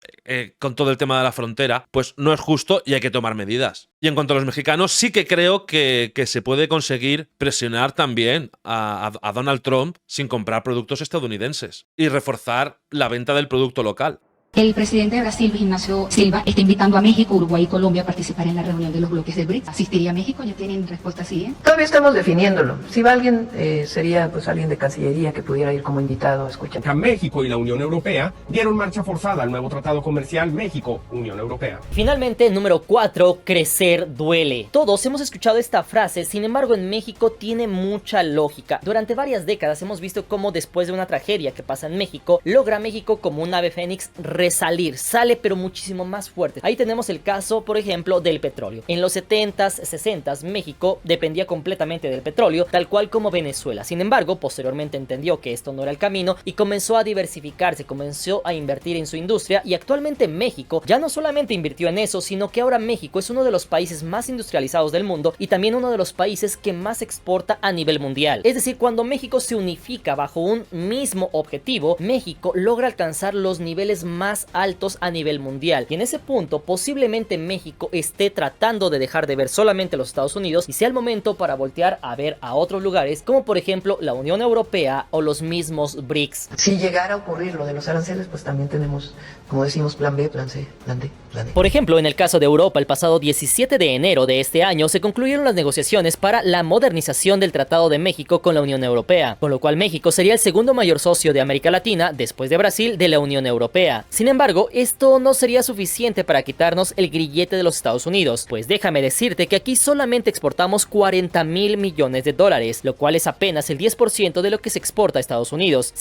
S1: con todo el tema de la frontera, pues no es justo y hay que tomar medidas. Y en cuanto a los mexicanos, sí que creo que se puede conseguir presionar también a Donald Trump sin comprar productos estadounidenses y reforzar la venta del producto local.
S11: El presidente de Brasil, Luis Ignacio Silva, está invitando a México, Uruguay y Colombia a participar en la reunión de los bloques del BRICS. ¿Asistiría a México? ¿Ya tienen respuesta así?
S5: Todavía estamos definiéndolo. Si va alguien, sería pues alguien de Cancillería que pudiera ir como invitado a escuchar.
S12: México y la Unión Europea dieron marcha forzada al nuevo tratado comercial México-Unión Europea.
S6: Finalmente, número 4, crecer duele. Todos hemos escuchado esta frase, sin embargo en México tiene mucha lógica. Durante varias décadas hemos visto cómo después de una tragedia que pasa en México, logra México como un ave fénix resalir, sale pero muchísimo más fuerte. Ahí tenemos el caso, por ejemplo, del petróleo. En los 70s, 60s, México dependía completamente del petróleo, tal cual como Venezuela. Sin embargo, posteriormente entendió que esto no era el camino y comenzó a diversificarse, comenzó a invertir en su industria, y actualmente México ya no solamente invirtió en eso, sino que ahora México es uno de los países más industrializados del mundo y también uno de los países que más exporta a nivel mundial. Es decir, cuando México se unifica bajo un mismo objetivo, México logra alcanzar los niveles más altos a nivel mundial, y en ese punto posiblemente México esté tratando de dejar de ver solamente a los Estados Unidos y sea el momento para voltear a ver a otros lugares, como por ejemplo la Unión Europea o los mismos BRICS.
S5: Si llegara a ocurrir lo de los aranceles, pues también tenemos, como decimos, plan B, plan C, plan D, plan E.
S6: Por ejemplo, en el caso de Europa, el pasado 17 de enero de este año se concluyeron las negociaciones para la modernización del Tratado de México con la Unión Europea, con lo cual México sería el segundo mayor socio de América Latina después de Brasil de la Unión Europea. Sin embargo, esto no sería suficiente para quitarnos el grillete de los Estados Unidos, pues déjame decirte que aquí solamente exportamos 40.000 millones de dólares, lo cual es apenas el 10% de lo que se exporta a Estados Unidos.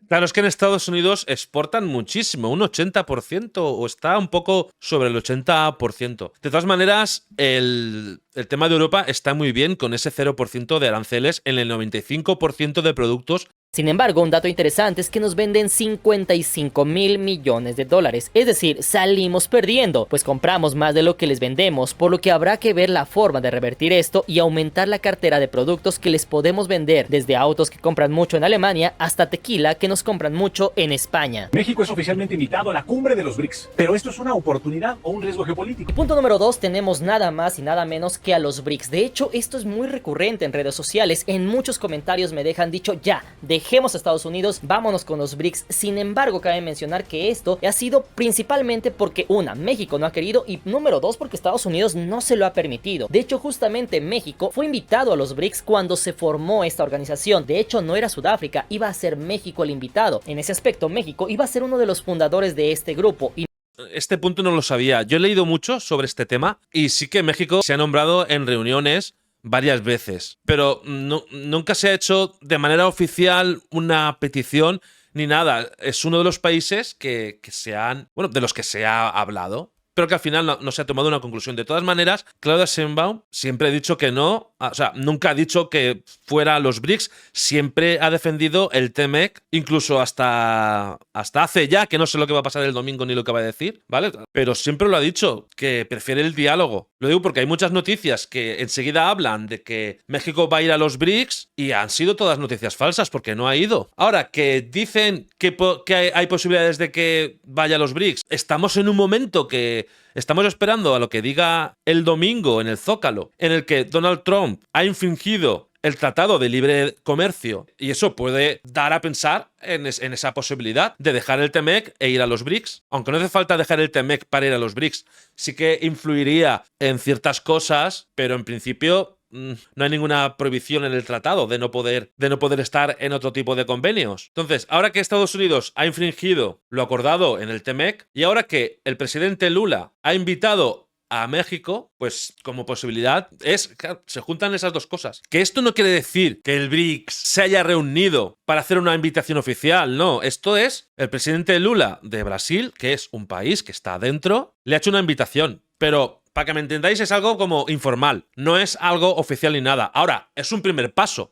S1: Claro, es que en Estados Unidos exportan muchísimo, un 80%, o está un poco sobre el 80%. De todas maneras, el tema de Europa está muy bien con ese 0% de aranceles en el 95% de productos.
S6: Sin embargo, un dato interesante es que nos venden 55.000 millones de dólares, es decir, salimos perdiendo, pues compramos más de lo que les vendemos, por lo que habrá que ver la forma de revertir esto y aumentar la cartera de productos que les podemos vender, desde autos que compran mucho en Alemania hasta tequila que nos compran mucho en España.
S13: México es oficialmente invitado a la cumbre de los BRICS, pero ¿esto es una oportunidad o un riesgo geopolítico?
S6: Y punto número 2, tenemos nada más y nada menos que a los BRICS. De hecho, esto es muy recurrente en redes sociales, en muchos comentarios me dejan dicho ya, dejemos a Estados Unidos, vámonos con los BRICS. Sin embargo, cabe mencionar que esto ha sido principalmente porque México no ha querido, y número 2, porque Estados Unidos no se lo ha permitido. De hecho, justamente México fue invitado a los BRICS cuando se formó esta organización. De hecho, no era Sudáfrica, iba a ser México el invitado. En ese aspecto, México iba a ser uno de los fundadores de este grupo.
S1: Este punto no lo sabía. Yo he leído mucho sobre este tema y sí que México se ha nombrado en reuniones varias veces, pero nunca se ha hecho de manera oficial una petición ni nada. Es uno de los países de los que se ha hablado, pero que al final no se ha tomado una conclusión. De todas maneras, Claudia Sheinbaum siempre ha dicho que no, o sea, nunca ha dicho que fuera a los BRICS, siempre ha defendido el TMEC, incluso hasta hace ya, que no sé lo que va a pasar el domingo ni lo que va a decir, ¿vale? Pero siempre lo ha dicho, que prefiere el diálogo. Lo digo porque hay muchas noticias que enseguida hablan de que México va a ir a los BRICS y han sido todas noticias falsas porque no ha ido. Ahora, que dicen que hay posibilidades de que vaya a los BRICS, estamos en un momento que estamos esperando a lo que diga el domingo en el Zócalo, en el que Donald Trump ha infringido el Tratado de Libre Comercio, y eso puede dar a pensar en esa posibilidad de dejar el TMEC e ir a los BRICS. Aunque no hace falta dejar el TMEC para ir a los BRICS, sí que influiría en ciertas cosas, pero en principio no hay ninguna prohibición en el tratado de no poder estar en otro tipo de convenios. Entonces, ahora que Estados Unidos ha infringido lo acordado en el TMEC y ahora que el presidente Lula ha invitado a México, pues como posibilidad claro, se juntan esas dos cosas. Que esto no quiere decir que el BRICS se haya reunido para hacer una invitación oficial, no. Esto es el presidente Lula de Brasil, que es un país que está adentro, le ha hecho una invitación, pero para que me entendáis, es algo como informal, no es algo oficial ni nada. Ahora, es un primer paso,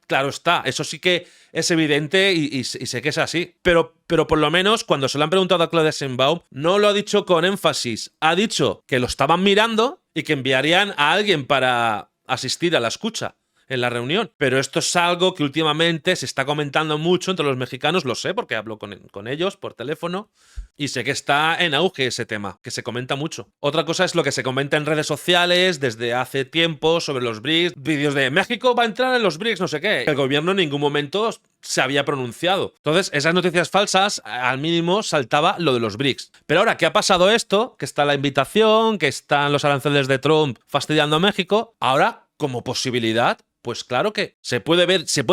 S1: claro está, eso sí que es evidente y sé que es así. Pero por lo menos cuando se lo han preguntado a Claudia Sheinbaum, no lo ha dicho con énfasis, ha dicho que lo estaban mirando y que enviarían a alguien para asistir a la escucha en la reunión. Pero esto es algo que últimamente se está comentando mucho entre los mexicanos, lo sé porque hablo con ellos por teléfono y sé que está en auge ese tema, que se comenta mucho. Otra cosa es lo que se comenta en redes sociales desde hace tiempo sobre los BRICS, vídeos de México va a entrar en los BRICS, no sé qué. El gobierno en ningún momento se había pronunciado. Entonces, esas noticias falsas, al mínimo saltaba lo de los BRICS. Pero ahora que ha pasado esto, que está la invitación, que están los aranceles de Trump fastidiando a México, ahora, como posibilidad, pues claro que se puede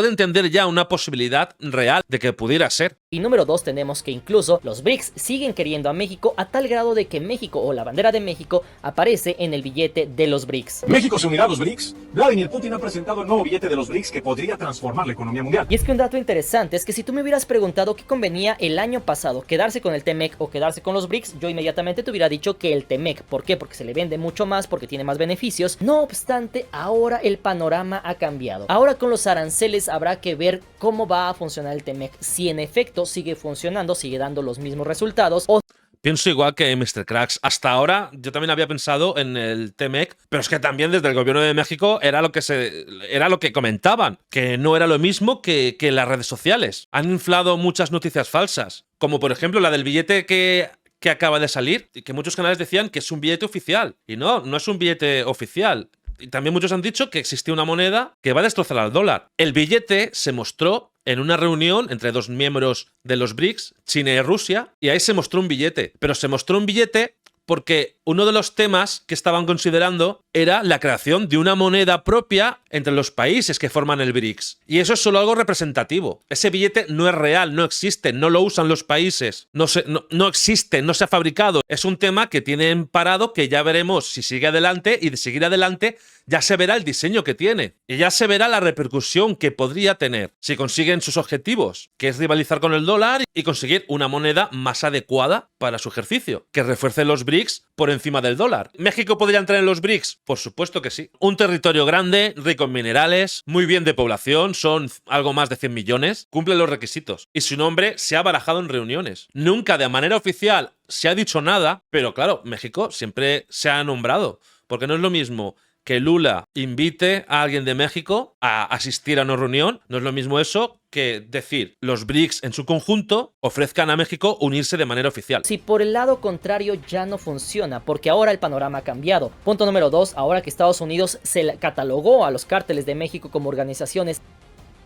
S1: entender ya una posibilidad real de que pudiera ser.
S6: Y número 2 tenemos que incluso los BRICS siguen queriendo a México a tal grado de que México o la bandera de México aparece en el billete de los BRICS.
S13: ¿México se unirá a los BRICS? Vladimir Putin ha presentado el nuevo billete de los BRICS que podría transformar la economía mundial.
S6: Y es que un dato interesante es que si tú me hubieras preguntado qué convenía el año pasado, quedarse con el TEMEC o quedarse con los BRICS, yo inmediatamente te hubiera dicho que el TEMEC. ¿Por qué? Porque se le vende mucho más, porque tiene más beneficios. No obstante, ahora el panorama ha cambiado. Ahora con los aranceles habrá que ver cómo va a funcionar el TEMEC. Si en efecto sigue funcionando, sigue dando los mismos resultados o...
S1: Pienso igual que Mr. Cracks. Hasta ahora yo también había pensado en el TEMEC, pero es que también desde el gobierno de México era lo que comentaban, que no era lo mismo que las redes sociales. Han inflado muchas noticias falsas, como por ejemplo la del billete que acaba de salir, y que muchos canales decían que es un billete oficial. Y no es un billete oficial. Y también muchos han dicho que existía una moneda que va a destrozar al dólar. El billete se mostró en una reunión entre dos miembros de los BRICS, China y Rusia, y ahí se mostró un billete. Pero se mostró un billete porque uno de los temas que estaban considerando era la creación de una moneda propia entre los países que forman el BRICS. Y eso es solo algo representativo. Ese billete no es real, no existe, no lo usan los países, no existe, no se ha fabricado. Es un tema que tienen parado, que ya veremos si sigue adelante, y de seguir adelante ya se verá el diseño que tiene y ya se verá la repercusión que podría tener si consiguen sus objetivos, que es rivalizar con el dólar y conseguir una moneda más adecuada para su ejercicio, que refuerce los BRICS por encima del dólar. ¿México podría entrar en los BRICS? Por supuesto que sí. Un territorio grande, rico en minerales, muy bien de población, son algo más de 100 millones, cumple los requisitos y su nombre se ha barajado en reuniones. Nunca de manera oficial se ha dicho nada, pero claro, México siempre se ha nombrado, porque no es lo mismo que Lula invite a alguien de México a asistir a una reunión, no es lo mismo eso que decir los BRICS en su conjunto ofrezcan a México unirse de manera oficial.
S6: Si por el lado contrario ya no funciona, porque ahora el panorama ha cambiado. Punto número 2, ahora que Estados Unidos se catalogó a los cárteles de México como organizaciones,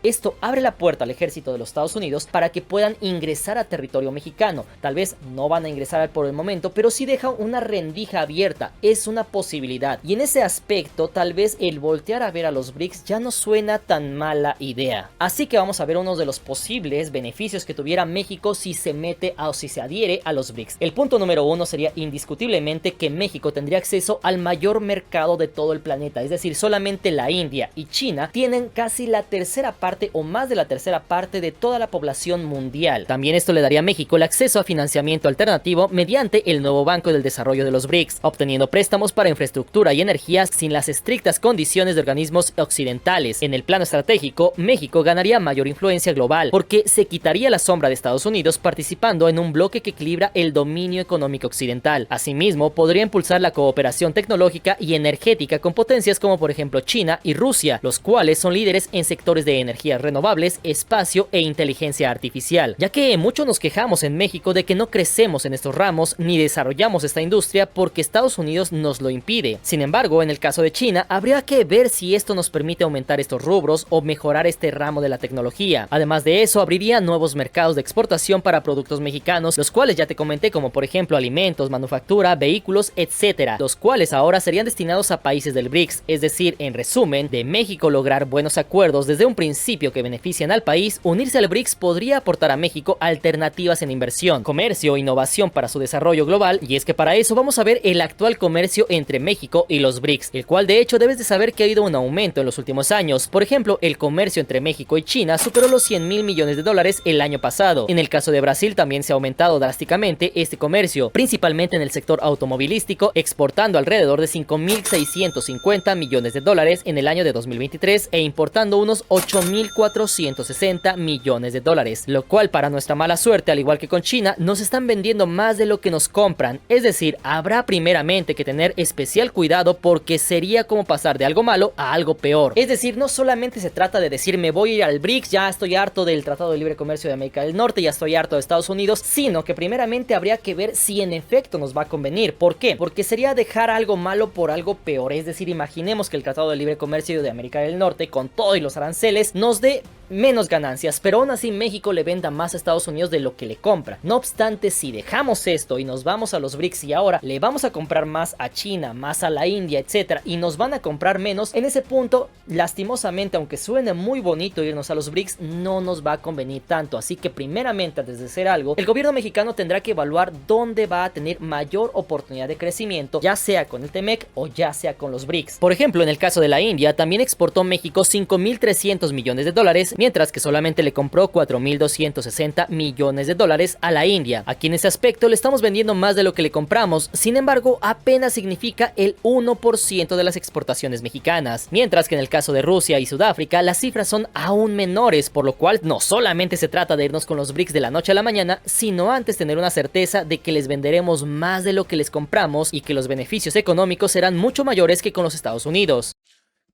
S6: esto abre la puerta al ejército de los Estados Unidos para que puedan ingresar a territorio mexicano. Tal vez no van a ingresar por el momento, pero sí deja una rendija abierta. Es una posibilidad. Y en ese aspecto, tal vez el voltear a ver a los BRICS ya no suena tan mala idea. Así que vamos a ver uno de los posibles beneficios que tuviera México si se mete o si se adhiere a los BRICS. El punto número 1 sería indiscutiblemente que México tendría acceso al mayor mercado de todo el planeta. Es decir, solamente la India y China tienen casi la tercera parte o más de la tercera parte de toda la población mundial. También esto le daría a México el acceso a financiamiento alternativo mediante el nuevo Banco del Desarrollo de los BRICS, obteniendo préstamos para infraestructura y energía sin las estrictas condiciones de organismos occidentales. En el plano estratégico, México ganaría mayor influencia global porque se quitaría la sombra de Estados Unidos participando en un bloque que equilibra el dominio económico occidental. Asimismo, podría impulsar la cooperación tecnológica y energética con potencias como por ejemplo China y Rusia, los cuales son líderes en sectores de energías renovables, espacio e inteligencia artificial, ya que muchos nos quejamos en México de que no crecemos en estos ramos ni desarrollamos esta industria porque Estados Unidos nos lo impide. Sin embargo, en el caso de China, habría que ver si esto nos permite aumentar estos rubros o mejorar este ramo de la tecnología. Además de eso, abriría nuevos mercados de exportación para productos mexicanos, los cuales ya te comenté, como por ejemplo alimentos, manufactura, vehículos, etcétera, los cuales ahora serían destinados a países del BRICS. Es decir, en resumen, de México lograr buenos acuerdos desde un principio que benefician al país, unirse al BRICS podría aportar a México alternativas en inversión, comercio e innovación para su desarrollo global. Y es que para eso vamos a ver el actual comercio entre México y los BRICS, el cual de hecho debes de saber que ha habido un aumento en los últimos años. Por ejemplo, el comercio entre México y China superó los 100.000 millones de dólares el año pasado. En el caso de Brasil también se ha aumentado drásticamente este comercio, principalmente en el sector automovilístico, exportando alrededor de 5.650 millones de dólares en el año de 2023 e importando unos 8.460 millones de dólares, lo cual para nuestra mala suerte, al igual que con China, nos están vendiendo más de lo que nos compran. Es decir, habrá primeramente que tener especial cuidado porque sería como pasar de algo malo a algo peor. Es decir, no solamente se trata de decir me voy a ir al BRICS, ya estoy harto del Tratado de Libre Comercio de América del Norte, ya estoy harto de Estados Unidos, sino que primeramente habría que ver si en efecto nos va a convenir. ¿Por qué? Porque sería dejar algo malo por algo peor. Es decir, imaginemos que el Tratado de Libre Comercio de América del Norte, con todo y los aranceles, nos dé menos ganancias, pero aún así México le venda más a Estados Unidos de lo que le compra. No obstante, si dejamos esto y nos vamos a los BRICS y ahora le vamos a comprar más a China, más a la India, etcétera, y nos van a comprar menos, en ese punto, lastimosamente, aunque suene muy bonito irnos a los BRICS, no nos va a convenir tanto. Así que primeramente, antes de hacer algo, el gobierno mexicano tendrá que evaluar dónde va a tener mayor oportunidad de crecimiento, ya sea con el TEMEC o ya sea con los BRICS. Por ejemplo, en el caso de la India, también exportó México 5.300 millones de dólares, mientras que solamente le compró 4.260 millones de dólares a la India. Aquí en ese aspecto le estamos vendiendo más de lo que le compramos, sin embargo, apenas significa el 1% de las exportaciones mexicanas, mientras que en el caso de Rusia y Sudáfrica, las cifras son aún menores, por lo cual no solamente se trata de irnos con los BRICS de la noche a la mañana, sino antes tener una certeza de que les venderemos más de lo que les compramos y que los beneficios económicos serán mucho mayores que con los Estados Unidos.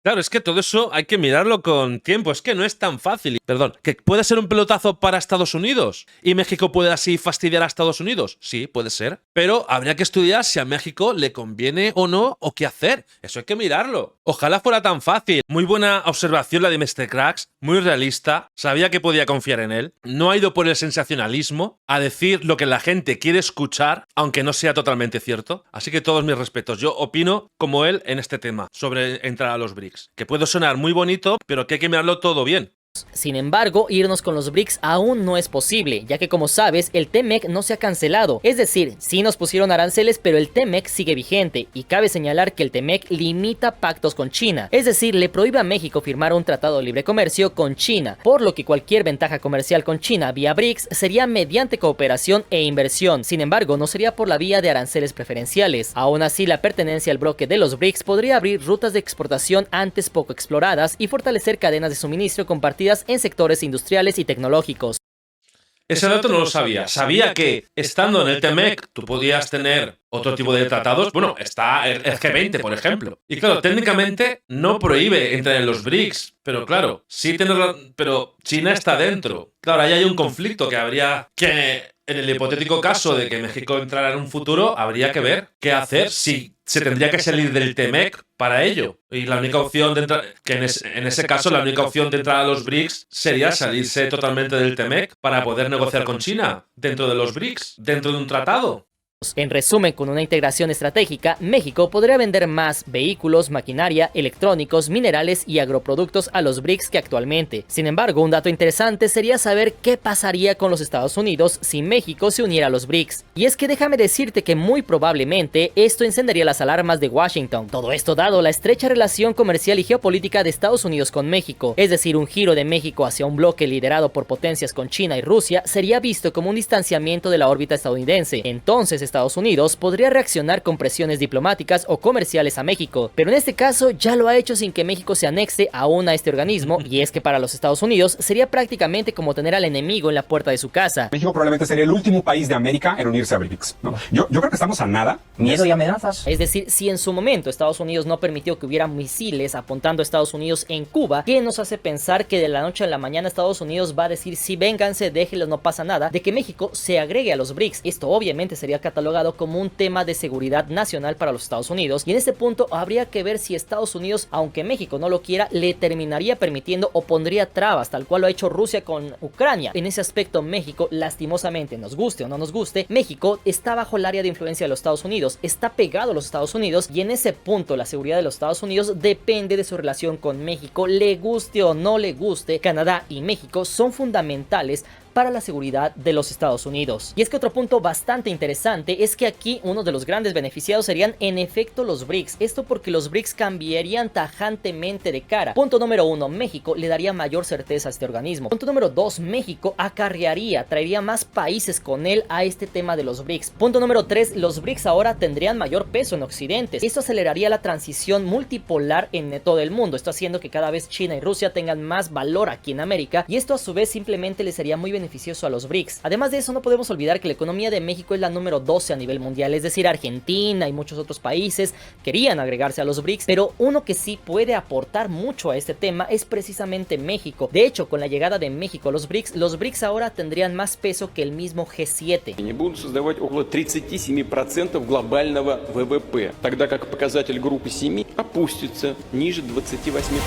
S1: Claro, es que todo eso hay que mirarlo con tiempo, es que no es tan fácil. Perdón, ¿que puede ser un pelotazo para Estados Unidos? ¿Y México puede así fastidiar a Estados Unidos? Sí, puede ser. Pero habría que estudiar si a México le conviene o no, o qué hacer. Eso hay que mirarlo. Ojalá fuera tan fácil. Muy buena observación la de Mr. Cracks, muy realista. Sabía que podía confiar en él. No ha ido por el sensacionalismo a decir lo que la gente quiere escuchar, aunque no sea totalmente cierto. Así que todos mis respetos. Yo opino como él en este tema, sobre entrar a los BRICS. Que puede sonar muy bonito, pero que hay que mirarlo todo bien.
S6: Sin embargo, irnos con los BRICS aún no es posible, ya que como sabes, el TEMEC no se ha cancelado. Es decir, sí nos pusieron aranceles, pero el TEMEC sigue vigente, y cabe señalar que el TEMEC limita pactos con China. Es decir, le prohíbe a México firmar un tratado de libre comercio con China, por lo que cualquier ventaja comercial con China vía BRICS sería mediante cooperación e inversión. Sin embargo, no sería por la vía de aranceles preferenciales. Aún así, la pertenencia al bloque de los BRICS podría abrir rutas de exportación antes poco exploradas y fortalecer cadenas de suministro compartidas en sectores industriales y tecnológicos.
S1: Ese dato no lo sabía. Sabía que estando en el TEMEC tú podías tener otro tipo de tratados. Bueno, está el G20, por ejemplo. Y claro, técnicamente no prohíbe entrar en los BRICS. Pero claro, sí pero China está dentro. Claro, ahí hay un conflicto que habría que, en el hipotético caso de que México entrara en un futuro, habría que ver qué hacer si se tendría que salir del TEMEC para ello. Y la única opción de entrar, que en ese caso la única opción de entrar a los BRICS sería salirse totalmente del TEMEC para poder negociar con China dentro de los BRICS, dentro de un tratado.
S6: En resumen, con una integración estratégica, México podría vender más vehículos, maquinaria, electrónicos, minerales y agroproductos a los BRICS que actualmente. Sin embargo, un dato interesante sería saber qué pasaría con los Estados Unidos si México se uniera a los BRICS. Y es que déjame decirte que muy probablemente esto encendería las alarmas de Washington. Todo esto dado la estrecha relación comercial y geopolítica de Estados Unidos con México. Es decir, un giro de México hacia un bloque liderado por potencias con China y Rusia sería visto como un distanciamiento de la órbita estadounidense. Entonces, Estados Unidos podría reaccionar con presiones diplomáticas o comerciales a México, pero en este caso ya lo ha hecho sin que México se anexe aún a este organismo, y es que para los Estados Unidos sería prácticamente como tener al enemigo en la puerta de su casa.
S12: México probablemente sería el último país de América en unirse a BRICS, ¿no? Yo creo que estamos a nada.
S7: Miedo y amenazas.
S6: Es decir, si en su momento Estados Unidos no permitió que hubiera misiles apuntando a Estados Unidos en Cuba, ¿qué nos hace pensar que de la noche a la mañana Estados Unidos va a decir sí, vénganse, déjenlos, no pasa nada, de que México se agregue a los BRICS? Esto obviamente sería catalogado como un tema de seguridad nacional para los Estados Unidos, y en este punto habría que ver si Estados Unidos, aunque México no lo quiera, le terminaría permitiendo o pondría trabas, tal cual lo ha hecho Rusia con Ucrania. En ese aspecto, México, lastimosamente, nos guste o no nos guste, México está bajo el área de influencia de los Estados Unidos, está pegado a los Estados Unidos, y en ese punto la seguridad de los Estados Unidos depende de su relación con México. Le guste o no le guste, Canadá y México son fundamentales para la seguridad de los Estados Unidos. Y es que otro punto bastante interesante es que aquí uno de los grandes beneficiados serían en efecto los BRICS. Esto porque los BRICS cambiarían tajantemente de cara. Punto número 1, México le daría mayor certeza a este organismo. Punto número 2, México traería más países con él a este tema de los BRICS. Punto número 3, los BRICS ahora tendrían mayor peso en Occidente. Esto aceleraría la transición multipolar en todo el mundo. Esto haciendo que cada vez China y Rusia tengan más valor aquí en América, y esto a su vez simplemente le sería muy beneficioso a los BRICS. Además de eso, no podemos olvidar que la economía de México es la número 12 a nivel mundial, es decir, Argentina y muchos otros países querían agregarse a los BRICS, pero uno que sí puede aportar mucho a este tema es precisamente México. De hecho, con la llegada de México a los BRICS ahora tendrían más peso que el mismo G7.
S14: Они будут создавать около 37% глобального ВВП, тогда как показатель группы 7 опустится ниже 28%.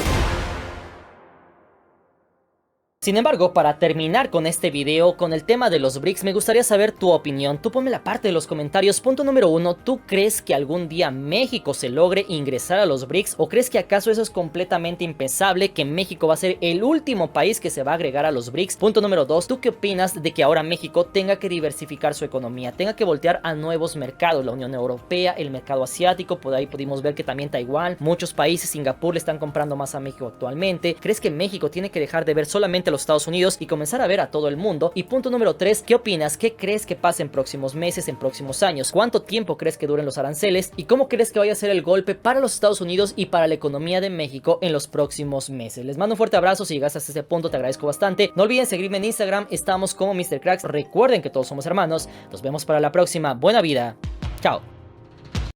S6: Sin embargo, para terminar con este video, con el tema de los BRICS, me gustaría saber tu opinión. Tú ponme la parte de los comentarios. Punto número 1, ¿tú crees que algún día México se logre ingresar a los BRICS? ¿O crees que acaso eso es completamente impensable, que México va a ser el último país que se va a agregar a los BRICS? Punto número 2, ¿tú qué opinas de que ahora México tenga que diversificar su economía, tenga que voltear a nuevos mercados? La Unión Europea, el mercado asiático, por ahí pudimos ver que también Taiwán, muchos países, Singapur le están comprando más a México actualmente. ¿Crees que México tiene que dejar de ver solamente a los Estados Unidos y comenzar a ver a todo el mundo? Y punto número 3, ¿qué opinas? ¿Qué crees que pase en próximos meses, en próximos años? ¿Cuánto tiempo crees que duren los aranceles? ¿Y cómo crees que vaya a ser el golpe para los Estados Unidos y para la economía de México en los próximos meses? Les mando un fuerte abrazo. Si llegaste hasta este punto, te agradezco bastante. No olviden seguirme en Instagram, estamos como Mr. Cracks. Recuerden que todos somos hermanos. Nos vemos para la próxima. Buena vida. Chao.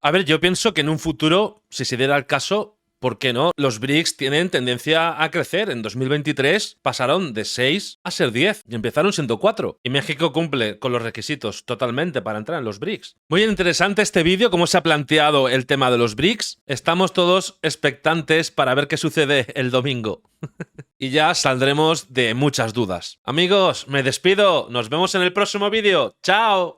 S1: A ver, yo pienso que en un futuro, si se diera el caso, ¿por qué no? Los BRICS tienen tendencia a crecer. En 2023 pasaron de 6 a ser 10 y empezaron siendo 4. Y México cumple con los requisitos totalmente para entrar en los BRICS. Muy interesante este vídeo, cómo se ha planteado el tema de los BRICS. Estamos todos expectantes para ver qué sucede el domingo. Y ya saldremos de muchas dudas. Amigos, me despido. Nos vemos en el próximo vídeo. ¡Chao!